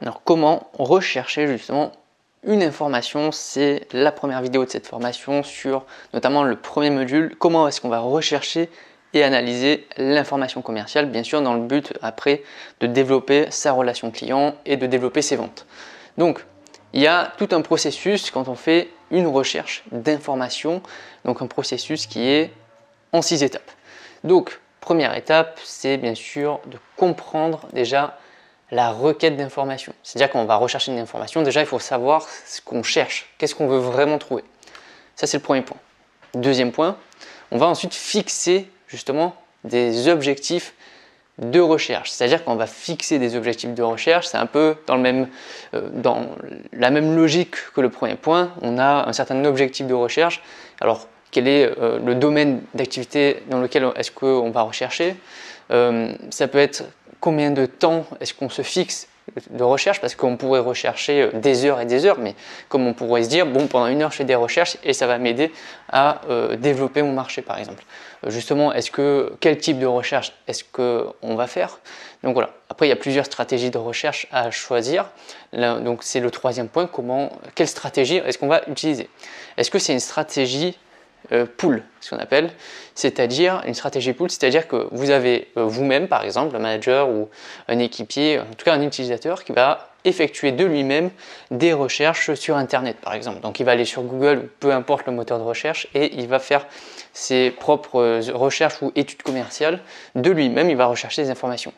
Alors comment rechercher justement une information? C'est la première vidéo de cette formation sur notamment le premier module. Comment est-ce qu'on va rechercher et analyser l'information commerciale, bien sûr dans le but après de développer sa relation client et de développer ses ventes. Donc il y a tout un processus quand on fait une recherche d'information, donc un processus qui est en 6 étapes. Donc première étape, c'est bien sûr de comprendre déjà la requête d'information. C'est-à-dire qu'on va rechercher une information, déjà il faut savoir ce qu'on cherche, qu'est-ce qu'on veut vraiment trouver. Ça c'est le premier point. Deuxième point, on va ensuite fixer justement des objectifs de recherche. C'est-à-dire qu'on va fixer des objectifs de recherche, c'est un peu dans la même logique que le premier point. On a un certain objectif de recherche. Alors quel est le domaine d'activité dans lequel est-ce qu'on va rechercher? Ça peut être combien de temps est-ce qu'on se fixe de recherche, parce qu'on pourrait rechercher des heures et des heures, mais comme on pourrait se dire, bon, pendant 1 heure je fais des recherches et ça va m'aider à développer mon marché par exemple. Justement, quel type de recherche est-ce qu'on va faire? Donc voilà, après il y a plusieurs stratégies de recherche à choisir. Là, donc c'est le troisième point, quelle stratégie est-ce qu'on va utiliser? Est-ce que c'est une stratégie pool, ce qu'on appelle, c'est-à-dire une stratégie pool, c'est-à-dire que vous avez vous-même par exemple un manager ou un équipier, en tout cas un utilisateur qui va effectuer de lui-même des recherches sur internet par exemple. Donc il va aller sur Google, peu importe le moteur de recherche, et il va faire ses propres recherches ou études commerciales de lui-même, il va rechercher des informations.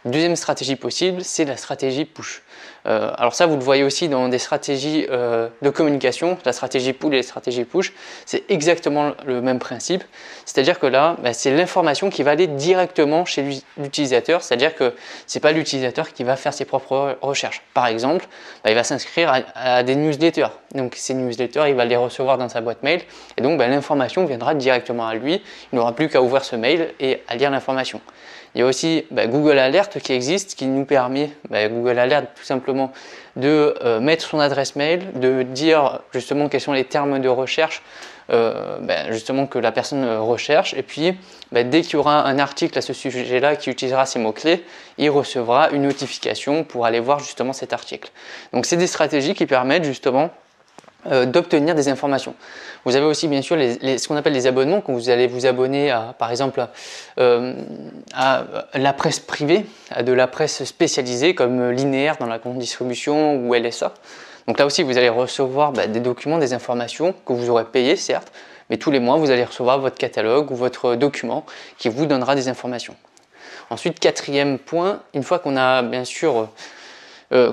Deuxième stratégie possible, c'est la stratégie push. Alors ça, vous le voyez aussi dans des stratégies de communication, la stratégie pull et la stratégie push, c'est exactement le même principe. C'est-à-dire que là, c'est l'information qui va aller directement chez l'utilisateur, c'est-à-dire que ce n'est pas l'utilisateur qui va faire ses propres recherches. Par exemple, il va s'inscrire à des newsletters. Donc ces newsletters, il va les recevoir dans sa boîte mail, et donc l'information viendra directement à lui. Il n'aura plus qu'à ouvrir ce mail et à lire l'information. Il y a aussi Google Alert qui existe, qui nous permet, Google Alert tout simplement, de mettre son adresse mail, de dire justement quels sont les termes de recherche justement que la personne recherche, et puis dès qu'il y aura un article à ce sujet-là qui utilisera ces mots-clés, il recevra une notification pour aller voir justement cet article. Donc c'est des stratégies qui permettent justement d'obtenir des informations. Vous avez aussi bien sûr ce qu'on appelle les abonnements, quand vous allez vous abonner à, par exemple à la presse privée, à de la presse spécialisée comme Linéaire dans la grande distribution ou LSA. Donc là aussi vous allez recevoir des documents, des informations que vous aurez payé certes, mais tous les mois vous allez recevoir votre catalogue ou votre document qui vous donnera des informations. Ensuite, quatrième point, une fois qu'on a bien sûr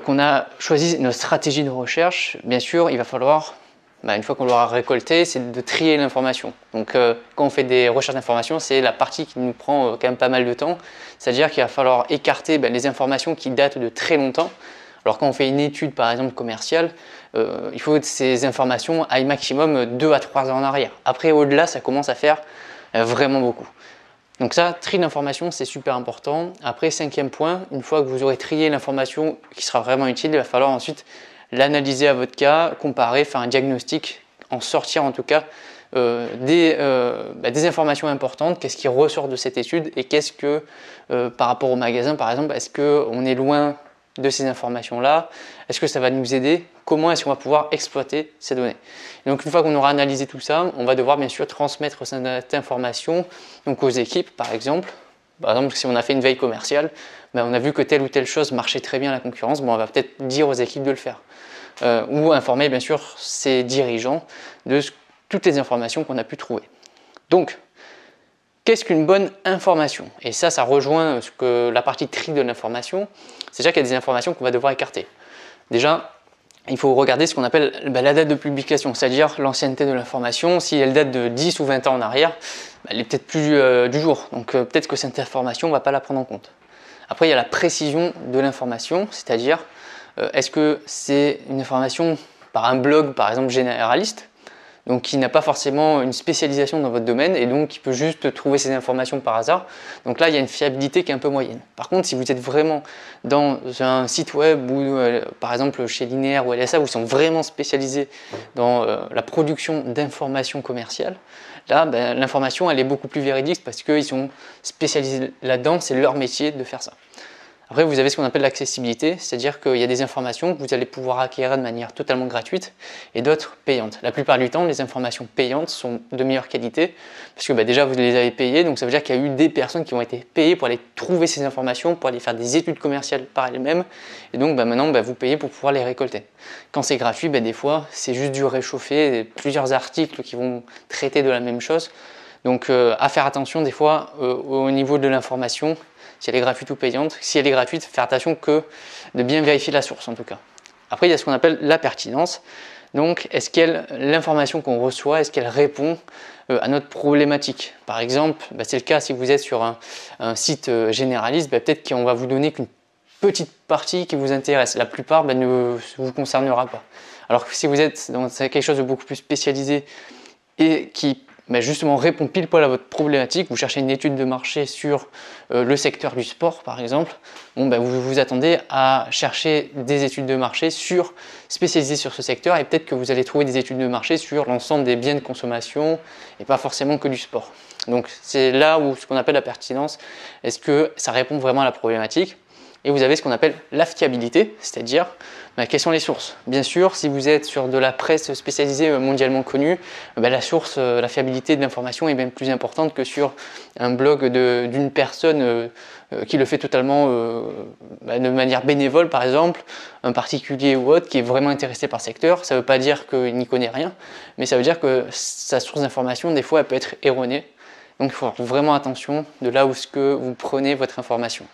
qu'on a choisi notre stratégie de recherche, bien sûr, il va falloir, une fois qu'on l'aura récolté, c'est de trier l'information. Donc, quand on fait des recherches d'informations, c'est la partie qui nous prend quand même pas mal de temps. C'est-à-dire qu'il va falloir écarter les informations qui datent de très longtemps. Alors, quand on fait une étude, par exemple, commerciale, il faut que ces informations aillent maximum 2 à 3 ans en arrière. Après, au-delà, ça commence à faire vraiment beaucoup. Donc ça, tri d'informations, c'est super important. Après, cinquième point, une fois que vous aurez trié l'information qui sera vraiment utile, il va falloir ensuite l'analyser à votre cas, comparer, faire un diagnostic, en sortir en tout cas des informations importantes, qu'est-ce qui ressort de cette étude et qu'est-ce que, par rapport au magasin par exemple, est-ce qu'on est loin de ces informations-là? Est-ce que ça va nous aider? Comment est-ce qu'on va pouvoir exploiter ces données? Et donc une fois qu'on aura analysé tout ça, on va devoir bien sûr transmettre cette information donc aux équipes par exemple. Par exemple, si on a fait une veille commerciale, on a vu que telle ou telle chose marchait très bien à la concurrence, on va peut-être dire aux équipes de le faire. Ou informer bien sûr ses dirigeants de toutes les informations qu'on a pu trouver. Donc, qu'est-ce qu'une bonne information? Et ça rejoint la partie tri de l'information. C'est-à-dire qu'il y a des informations qu'on va devoir écarter. Déjà, il faut regarder ce qu'on appelle la date de publication, c'est-à-dire l'ancienneté de l'information. Si elle date de 10 ou 20 ans en arrière, elle est peut-être plus du jour. Donc peut-être que cette information, on ne va pas la prendre en compte. Après, il y a la précision de l'information, c'est-à-dire est-ce que c'est une information par un blog, par exemple, généraliste, donc qui n'a pas forcément une spécialisation dans votre domaine et donc qui peut juste trouver ces informations par hasard. Donc là, il y a une fiabilité qui est un peu moyenne. Par contre, si vous êtes vraiment dans un site web ou par exemple chez Linéaire ou LSA, où ils sont vraiment spécialisés dans la production d'informations commerciales, là, l'information, elle est beaucoup plus véridique parce qu'ils sont spécialisés là-dedans, c'est leur métier de faire ça. Après, vous avez ce qu'on appelle l'accessibilité, c'est-à-dire qu'il y a des informations que vous allez pouvoir acquérir de manière totalement gratuite et d'autres payantes. La plupart du temps, les informations payantes sont de meilleure qualité parce que déjà vous les avez payées, donc ça veut dire qu'il y a eu des personnes qui ont été payées pour aller trouver ces informations, pour aller faire des études commerciales par elles-mêmes, et donc maintenant vous payez pour pouvoir les récolter. Quand c'est gratuit, des fois c'est juste du réchauffé, plusieurs articles qui vont traiter de la même chose. Donc à faire attention des fois au niveau de l'information, si elle est gratuite ou payante. Si elle est gratuite, faire attention que de bien vérifier la source en tout cas. Après, il y a ce qu'on appelle la pertinence. Donc, est-ce que l'information qu'on reçoit, est-ce qu'elle répond à notre problématique? Par exemple, c'est le cas si vous êtes sur un site généraliste, peut-être qu'on va vous donner qu'une petite partie qui vous intéresse. La plupart ne vous concernera pas. Alors que si vous êtes dans quelque chose de beaucoup plus spécialisé et qui justement répond pile poil à votre problématique, vous cherchez une étude de marché sur le secteur du sport par exemple, vous vous attendez à chercher des études de marché spécialisées sur ce secteur, et peut-être que vous allez trouver des études de marché sur l'ensemble des biens de consommation et pas forcément que du sport. Donc c'est là où ce qu'on appelle la pertinence, est-ce que ça répond vraiment à la problématique? Et vous avez ce qu'on appelle la fiabilité, c'est-à-dire quelles sont les sources. Bien sûr, si vous êtes sur de la presse spécialisée mondialement connue, la fiabilité de l'information est même plus importante que sur un blog d'une personne qui le fait totalement de manière bénévole, par exemple, un particulier ou autre qui est vraiment intéressé par le secteur. Ça ne veut pas dire qu'il n'y connaît rien, mais ça veut dire que sa source d'information, des fois, elle peut être erronée. Donc il faut faire vraiment attention de là où vous prenez votre information.